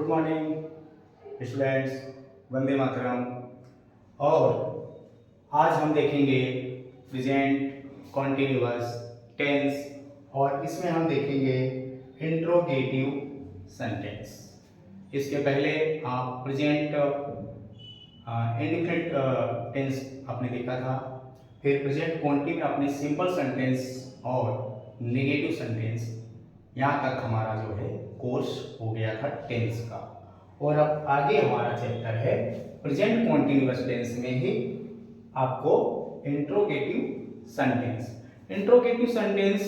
Good morning students, Vande Mataram. और आज हम देखेंगे प्रेजेंट कॉन्टिन्यूअस टेंस और इसमें हम देखेंगे इंट्रोगेटिव सेंटेंस। इसके पहले आप प्रेजेंट इंडिफिनिट टेंस आपने देखा था, फिर प्रेजेंट क्वांटिटी में आपने सिंपल सेंटेंस और नेगेटिव सेंटेंस। यहाँ तक हमारा जो है कोर्स हो गया था टेंस का। और अब आगे हमारा चैप्टर है प्रेजेंट कॉन्टिन्यूअस टेंस में ही आपको इंट्रोगेटिव सेंटेंस। इंट्रोगेटिव सेंटेंस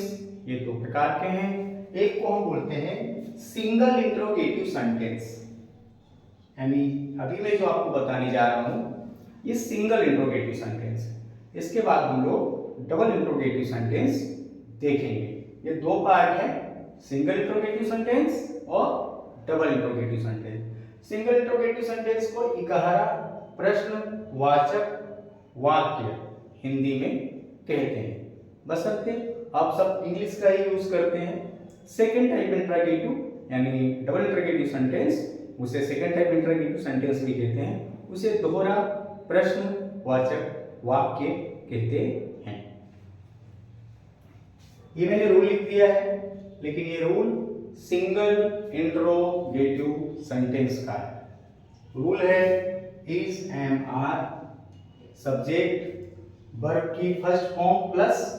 ये दो प्रकार के हैं। एक को हम बोलते हैं सिंगल इंट्रोगेटिव सेंटेंस, यानी अभी मैं जो आपको बताने जा रहा हूं ये सिंगल इंट्रोगेटिव सेंटेंस। इसके बाद हम लोग डबल इंट्रोगेटिव सेंटेंस देखेंगे। ये दो पार्ट है, सिंगल इंट्रोगेटिव सेंटेंस और double interrogative sentence. Single interrogative sentence को इकहरा प्रश्नवाचक वाक्य हिंदी में कहते हैं। बशर्ते आप सब इंग्लिश का ही यूज करते हैं। सेकेंड टाइप इंट्रोगेटिव यानी डबल इंट्रोगेटिव सेंटेंस, उसे सेकेंड टाइप इंट्रोगेटिव सेंटेंस भी कहते हैं, उसे दोहरा प्रश्नवाचक वाक्य कहते हैं। ये मैंने रूल लिख दिया है, लेकिन ये रूल सिंगल इंट्रोगेटिव सेंटेंस का है। रूल है is am are subject verb की फर्स्ट फॉर्म प्लस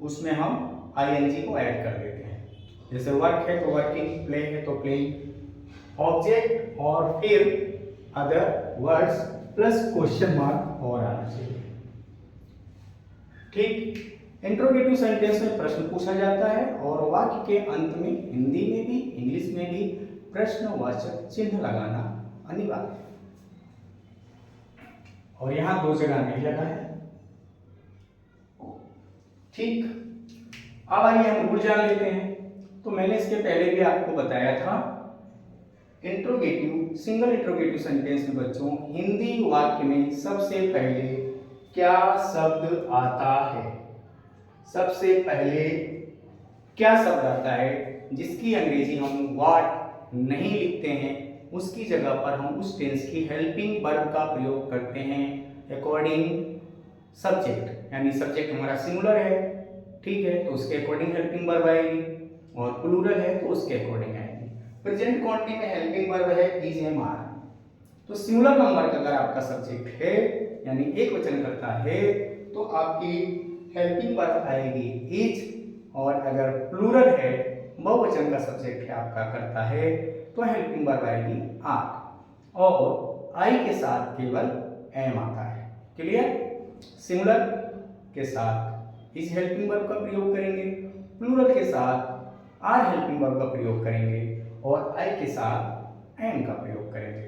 उसमें हम आईएनजी को ऐड कर देते हैं। जैसे वर्क है तो वर्किंग, प्ले है तो प्लेइंग, ऑब्जेक्ट और फिर other words plus question mark और आना चाहिए। ठीक, इंट्रोगेटिव सेंटेंस में प्रश्न पूछा जाता है और वाक्य के अंत में हिंदी में भी इंग्लिश में भी प्रश्नवाचक चिन्ह लगाना अनिवार्य है। और यहां दो जगह नहीं लगा है। ठीक, अब आइए हम रूल जान लेते हैं। तो मैंने इसके पहले भी आपको बताया था इंट्रोगेटिव सिंगल इंट्रोगेटिव सेंटेंस में बच्चों हिंदी वाक्य में सबसे पहले क्या शब्द आता है। सबसे पहले क्या शब्द आता है जिसकी अंग्रेजी हम व्हाट नहीं लिखते हैं, उसकी जगह पर हम उस टेंस की हेल्पिंग वर्ब का प्रयोग करते हैं अकॉर्डिंग सब्जेक्ट। यानी सब्जेक्ट हमारा सिंगुलर है, ठीक है, तो उसके अकॉर्डिंग हेल्पिंग वर्ब आएगी, और प्लूरल है तो उसके अकॉर्डिंग आएगी। प्रेजेंट क्वांटिटी में हेल्पिंग वर्ब है इज एम आर। तो सिंगुलर नंबर का अगर आपका सब्जेक्ट है यानी एक वचन करता है तो आपकी हेल्पिंग वर्ब आएगी इज, और अगर प्लूरल है बहुवचन का सब्जेक्ट है आपका करता है तो हेल्पिंग वर्ब आएगी आर, और आई के साथ केवल एम आता है। क्लियर? सिंगुलर के साथ इज हेल्पिंग वर्ब का प्रयोग करेंगे, प्लूरल के साथ आर हेल्पिंग वर्ब का प्रयोग करेंगे, और आई के साथ एम का प्रयोग करेंगे।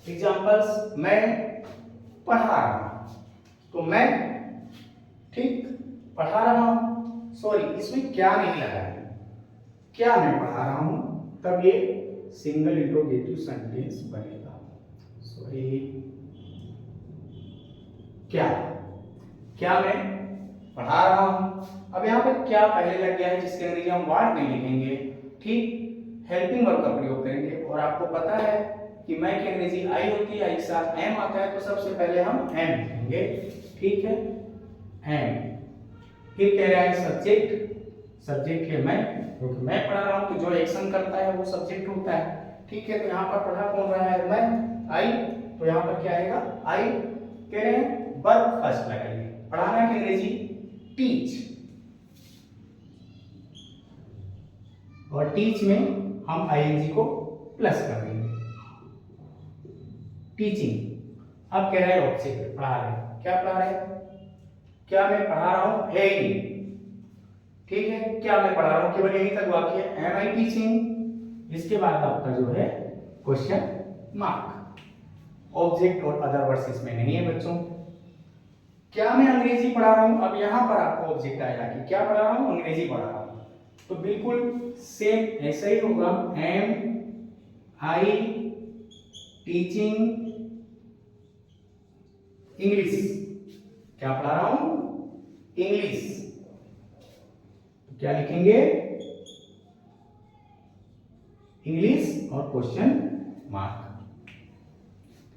एग्जांपल्स, मैं पढ़ा रहा हूं, तो मैं, ठीक, पढ़ा रहा हूं, सॉरी इसमें क्या नहीं लगा है, क्या मैं पढ़ा रहा हूं, तब ये सिंगल इंट्रोगेटिव सेंटेंस बनेगा। सॉरी, क्या मैं पढ़ा रहा हूं। अब यहाँ पर क्या पहले लग गया है जिसके अंग्रेजी हम वाट नहीं लिखेंगे, ठीक, हेल्पिंग वर्ब का प्रयोग करेंगे। और आपको पता है कि मैं की अंग्रेजी आई होती है, आई के साथ एम आता है, तो सबसे पहले हम एम लिखेंगे, ठीक है, एम। फिर कह रहा है सब्जेक्ट है मैं, क्योंकि मैं पढ़ा रहा हूं तो जो एक्शन करता है वो सब्जेक्ट होता है, ठीक है। तो यहाँ पर पढ़ा कौन रहा है, मैं, आई, तो यहाँ पर क्या आएगा, आई। कह रहे हैं वर्ब फर्स्ट लगाइए। पढ़ाना की अंग्रेजी टीच, और टीच में हम आईएनजी को प्लस कर देंगे, टीचिंग। अब कह रहा है ऑब्जेक्ट, पढ़ा रहे, क्या पढ़ा रहे, क्या मैं पढ़ा रहा हूं, है ही नहीं, ठीक है, क्या मैं पढ़ा रहा हूं, केवल यही तक वाक्य, एम आई टीचिंग। इसके बाद आपका जो है क्वेश्चन मार्क। ऑब्जेक्ट और अदर वर्ड्स इसमें नहीं है बच्चों। क्या मैं अंग्रेजी पढ़ा रहा हूं, अब यहां पर आपको ऑब्जेक्ट आएगा कि क्या पढ़ा रहा हूं, अंग्रेजी पढ़ा रहा हूं, तो बिल्कुल सेम ऐसा ही होगा, एम आई टीचिंग इंग्लिश। क्या पढ़ा रहा हूं, इंग्लिश, तो क्या लिखेंगे, इंग्लिश और क्वेश्चन मार्क।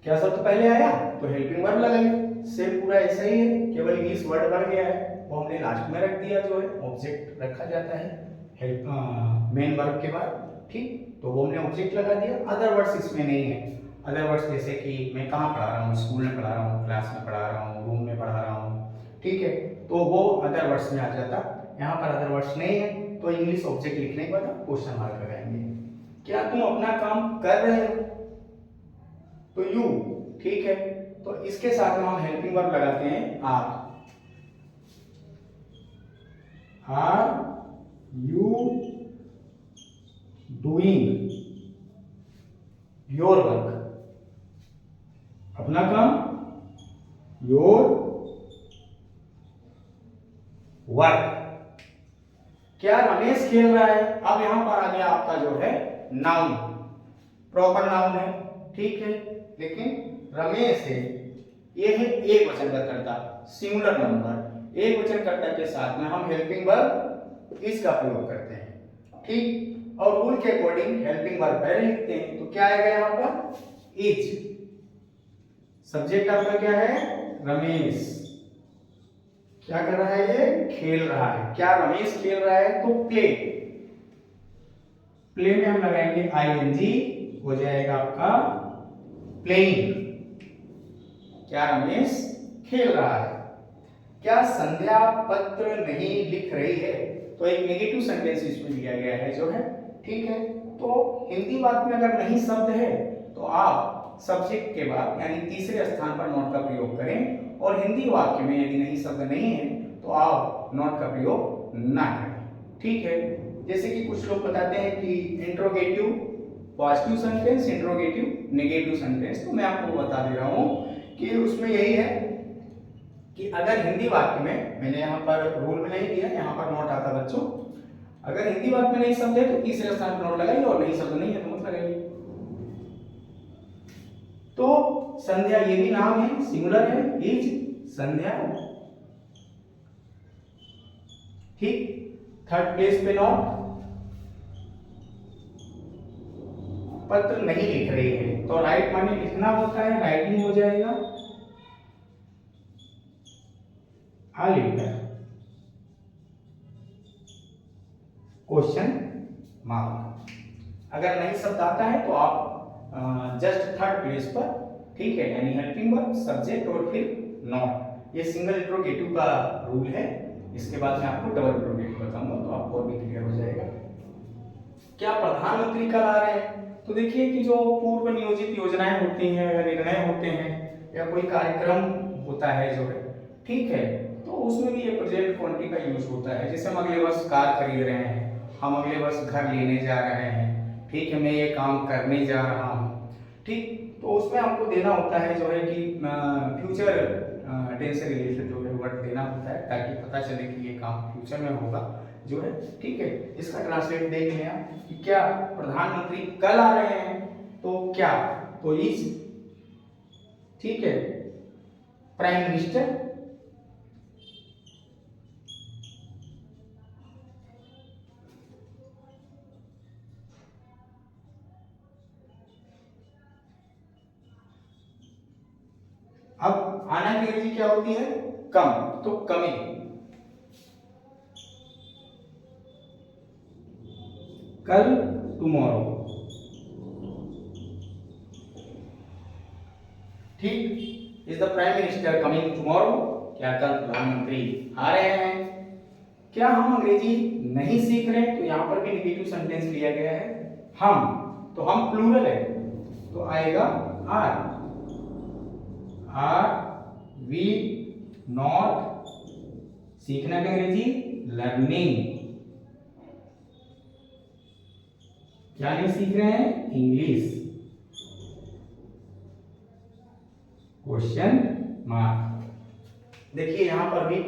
क्या शब्द तो पहले आया तो हेल्पिंग वर्ब लगाइए, सेम पूरा ऐसा ही है, केवल इंग्लिश वर्ड बढ़ गया है, वो हमने लास्ट में रख दिया, जो है ऑब्जेक्ट रखा जाता है हेल्प मेन वर्ब के बाद, ठीक, तो वो हमने ऑब्जेक्ट लगा दिया। अदर वर्ड्स इसमें नहीं है। अदर वर्ड्स जैसे कि मैं कहाँ पढ़ा रहा हूँ, स्कूल में पढ़ा रहा हूँ, क्लास में पढ़ा रहा हूँ, रूम में पढ़ा रहा हूँ, ठीक है, तो वो अदर वर्ड्स में आ जाता। यहाँ पर अदर वर्ड्स नहीं है, तो इंग्लिश ऑब्जेक्ट लिखने के बाद आप क्वेश्चन मार्क लगाएंगे। क्या तुम अपना काम कर रहे हो, तो यू, ठीक है, तो इसके साथ में हम हेल्पिंग वर्ब लगाते हैं are you doing your work, अपना काम, योर वर्क। क्या रमेश खेल रहा है, अब यहां पर आ गया आपका जो है नाउन, प्रॉपर नाउन है, ठीक है, लेकिन रमेश है, ये है एक वचन का कर्ता, सिंगुलर नंबर, एक वचन कर्ता के साथ में हम हेल्पिंग वर्ब इसका प्रयोग करते हैं, ठीक, और रूल के अकॉर्डिंग हेल्पिंग वर्ब पहले लिखते हैं, तो क्या आएगा यहाँ पर इज, सब्जेक्ट आपका क्या है रमेश, क्या कर रहा है ये खेल रहा है, क्या रमेश खेल रहा है, तो प्ले, प्ले में हम लगाएंगे आईएनजी, हो जाएगा आपका प्लेइंग, क्या रमेश खेल रहा है। क्या संध्या पत्र नहीं लिख रही है, तो एक नेगेटिव सेंटेंस इसमें दिया गया है जो है, ठीक है, तो हिंदी वाक्य में अगर नहीं शब्द है तो आप सब्जेक्ट के बाद यानी तीसरे स्थान पर नॉट का प्रयोग करें, और हिंदी वाक्य में यदि नहीं शब्द नहीं है तो आप नॉट का प्रयोग ना करें, ठीक है। जैसे कि कुछ लोग बताते हैं कि interrogative positive sentence, interrogative negative sentence, तो मैं आपको बता दे रहा हूं कि उसमें यही है कि अगर हिंदी वाक्य में, मैंने यहाँ पर रूल में नहीं दिया, यहाँ पर नोट आता बच्चों, अगर हिंदी वाक्य में नहीं शब्द है तो तीसरे स्थान पर नोट लगाइए, और नहीं शब्द नहीं है तो मत लगाइए। तो संध्या ये भी नाम है, सिंगुलर है, इज संध्या, ठीक, थर्ड प्लेस पे नॉट, पत्र नहीं लिख रही है, तो राइट माने लिखना होता है, राइटिंग हो जाएगा, आ लेटर, क्वेश्चन मार्क। अगर नहीं शब्द आता है तो आप जस्ट थर्ड प्लेस पर, ठीक है, यानी हेल्पिंग वर्ब, सब्जेक्ट और फिर नॉट, ये सिंगल इंट्रोगेटिव का रूल है। इसके बाद मैं आपको डबल इंट्रोगेटिव बताऊंगा तो आपको और भी क्लियर हो जाएगा। क्या प्रधानमंत्री कल आ रहे हैं, तो देखिए कि जो पूर्व नियोजित योजनाएं होती हैं या निर्णय होते हैं या कोई कार्यक्रम होता है जो है, ठीक है, तो उसमें भी ये प्रेजेंट क्वांटिटी का यूज होता है। जैसे हम अगले वर्ष कार खरीद रहे हैं, हम अगले वर्ष घर लेने जा रहे हैं, ठीक है, मैं ये काम करने जा रहा हूँ, ठीक, तो उसमें आपको देना होता है जो है कि फ्यूचर टेंस से रिलेटेड जो है वर्ड देना होता है, ताकि पता चले कि ये काम फ्यूचर में होगा जो है, ठीक है। इसका ट्रांसलेट देख लें आप कि क्या प्रधानमंत्री कल आ रहे हैं, तो क्या, तो इज, ठीक है, प्राइम मिनिस्टर, अब आना की अंग्रेजी क्या होती है, कम, तो कमिंग, कल, टुमारो, ठीक, is the prime minister coming tomorrow, क्या कल प्रधानमंत्री आ रहे हैं। क्या हम अंग्रेजी नहीं सीख रहे, तो यहां पर भी नेगेटिव सेंटेंस लिया गया है, हम, तो हम प्लूरल है, तो आएगा आर वी नॉट, सीखना का अंग्रेजी लर्निंग, क्या नहीं सीख रहे हैं, इंग्लिश, क्वेश्चन मार्क। देखिए यहां पर भी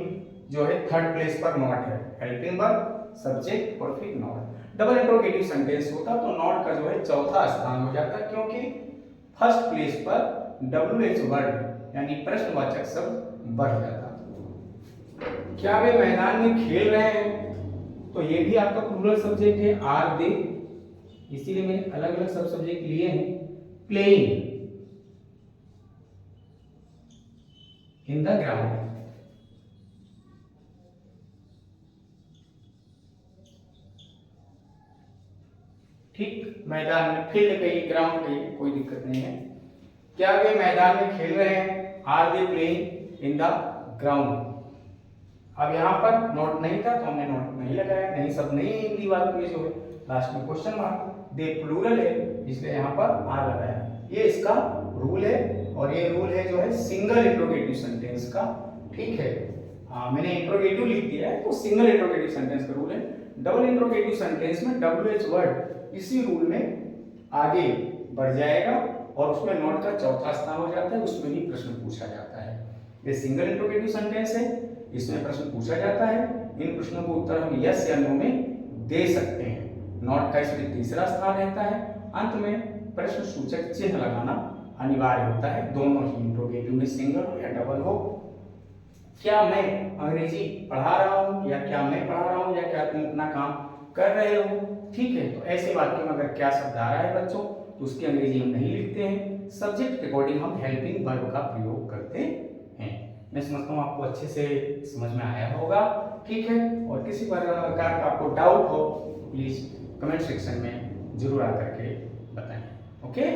जो है थर्ड प्लेस पर नॉट है, हेल्पिंग वर्ब, सब्जेक्ट और फिर नॉट। डबल इंट्रोगेटिव सेंटेंस होता तो नॉट का जो है चौथा स्थान हो जाता, क्योंकि फर्स्ट प्लेस पर WH वर्ड यानी प्रश्नवाचक शब्द बढ़ जाता। क्या वे मैदान में खेल रहे हैं, तो ये भी आपका प्लूरल सब्जेक्ट है, आर दे, इसीलिए मैंने अलग अलग सब सब्जेक्ट लिए हैं। प्लेइंग इन द ग्राउंड, ठीक, मैदान में, फील्ड कहिए, ग्राउंड कहिए, कोई दिक्कत नहीं है। क्या वे मैदान में खेल रहे हैं? Are they playing in the ground. अब यहाँ पर नोट नहीं था तो हमने नोट नहीं लगाया, नहीं सब नहीं है हिंदी वाक्य में जो है, लास्ट में क्वेश्चन मार्क, दे प्लूरल है इसलिए यहाँ पर आर लगाया। ये इसका रूल है और ये रूल है जो है सिंगल इंट्रोगेटिव सेंटेंस का, ठीक है। मैंने इंट्रोगेटिव लिख दिया है तो सिंगल इंट्रोगेटिव सेंटेंस का रूल है। डबल इंट्रोगेटिव सेंटेंस में WH वर्ड इसी रूल में आगे बढ़ जाएगा और उसमें नोट का चौथा स्थान हो जाता है, उसमें भी प्रश्न पूछा जाता है। ये सिंगल इंट्रोगेटिव सेंटेंस है, इसमें प्रश्न पूछा जाता है, इन प्रश्नों को उत्तर हम यस या नो में दे सकते हैं। नोट का इसमें तीसरा स्थान रहता है। अंत में प्रश्न सूचक चिन्ह लगाना अनिवार्य होता है, दोनों ही इंट्रोगेटिव में सिंगल हो या डबल हो। क्या मैं अंग्रेजी पढ़ा रहा हूँ या क्या मैं पढ़ा रहा हूँ या क्या तुम अपना काम कर रहे हो, ठीक है। तो ऐसे वाक्य में अगर क्या शब्द आ रहा है बच्चों तो उसकी अंग्रेजी हम नहीं लिखते हैं, सब्जेक्ट के अकॉर्डिंग हम हेल्पिंग वर्ब का प्रयोग करते हैं। मैं समझता हूँ आपको अच्छे से समझ में आया होगा, ठीक है। और किसी प्रकार का आपको डाउट हो तो प्लीज कमेंट सेक्शन में जरूर आकर के बताएं, ओके।